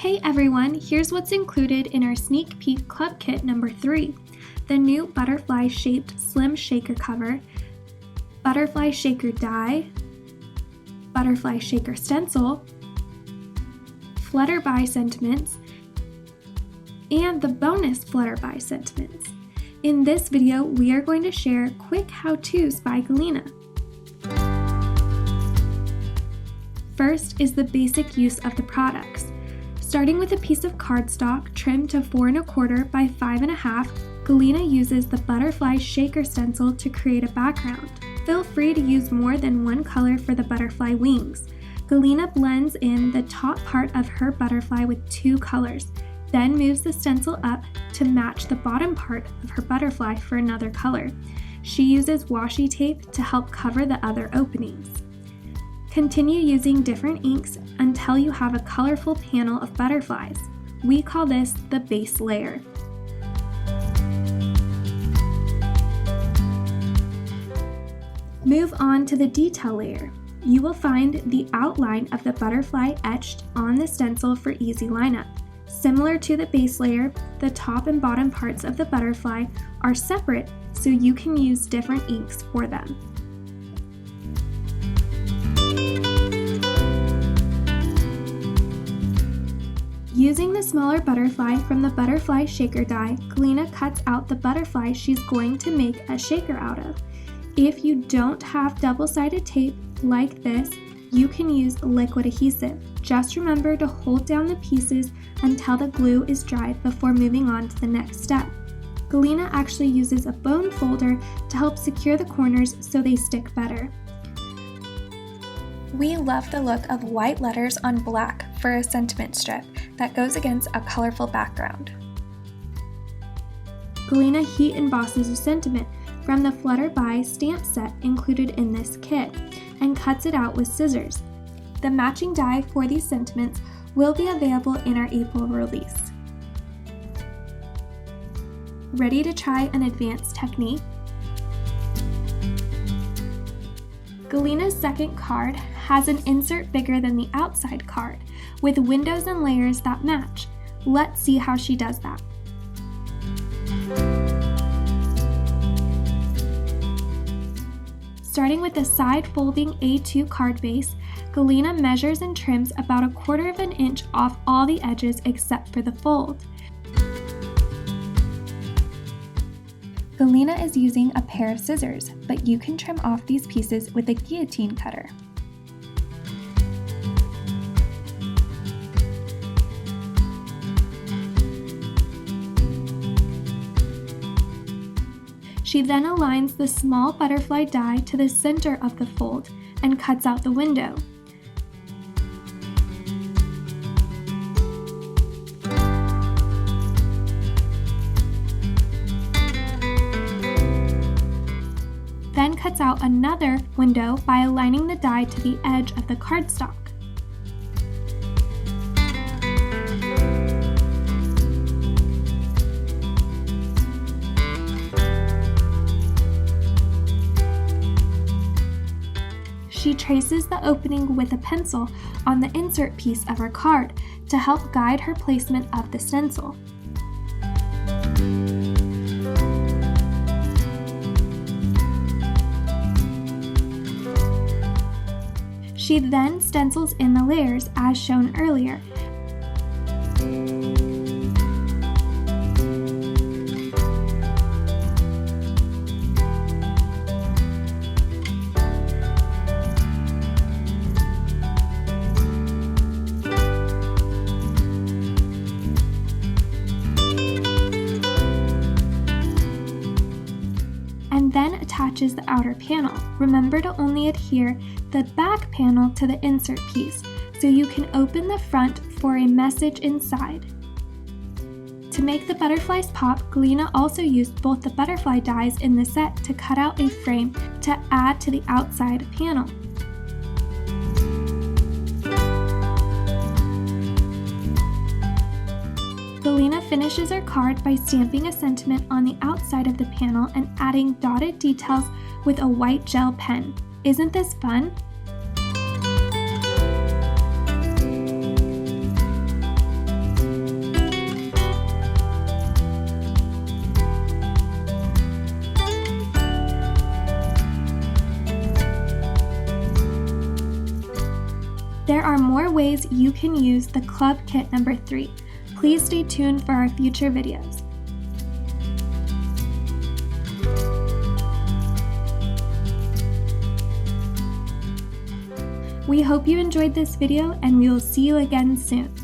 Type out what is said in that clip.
Hey everyone, here's what's included in our sneak peek club kit number 3. The new butterfly shaped slim shaker cover, butterfly shaker die, butterfly shaker stencil, Flutterby sentiments, and the bonus Flutterby sentiments. In this video, we are going to share quick how-tos by Galina. First is the basic use of the products. Starting with a piece of cardstock trimmed to 4 1/4 by 5 1/2, Galina uses the butterfly shaker stencil to create a background. Feel free to use more than one color for the butterfly wings. Galina blends in the top part of her butterfly with 2 colors, then moves the stencil up to match the bottom part of her butterfly for another color. She uses washi tape to help cover the other openings. Continue using different inks until you have a colorful panel of butterflies. We call this the base layer. Move on to the detail layer. You will find the outline of the butterfly etched on the stencil for easy lineup. Similar to the base layer, the top and bottom parts of the butterfly are separate so you can use different inks for them. Using the smaller butterfly from the butterfly shaker die, Galina cuts out the butterfly she's going to make a shaker out of. If you don't have double-sided tape like this, you can use liquid adhesive. Just remember to hold down the pieces until the glue is dried before moving on to the next step. Galina actually uses a bone folder to help secure the corners so they stick better. We love the look of white letters on black for a sentiment strip that goes against a colorful background. Galina heat embosses a sentiment from the Flutterby stamp set included in this kit and cuts it out with scissors. The matching die for these sentiments will be available in our April release. Ready to try an advanced technique? Galina's second card has an insert bigger than the outside card, with windows and layers that match. Let's see how she does that. Starting with the side-folding A2 card base, Galina measures and trims about 1/4 of an inch off all the edges except for the fold. Galina is using a pair of scissors, but you can trim off these pieces with a guillotine cutter. She then aligns the small butterfly die to the center of the fold and cuts out the window. Then cuts out another window by aligning the die to the edge of the cardstock. She traces the opening with a pencil on the insert piece of her card to help guide her placement of the stencil. She then stencils in the layers as shown earlier. And then attaches the outer panel. Remember to only adhere the back panel to the insert piece so you can open the front for a message inside. To make the butterflies pop, Galina also used both the butterfly dies in the set to cut out a frame to add to the outside panel. Galina finishes her card by stamping a sentiment on the outside of the panel and adding dotted details with a white gel pen. Isn't this fun? There are more ways you can use the Club Kit number 3. Please stay tuned for our future videos. We hope you enjoyed this video, and we will see you again soon.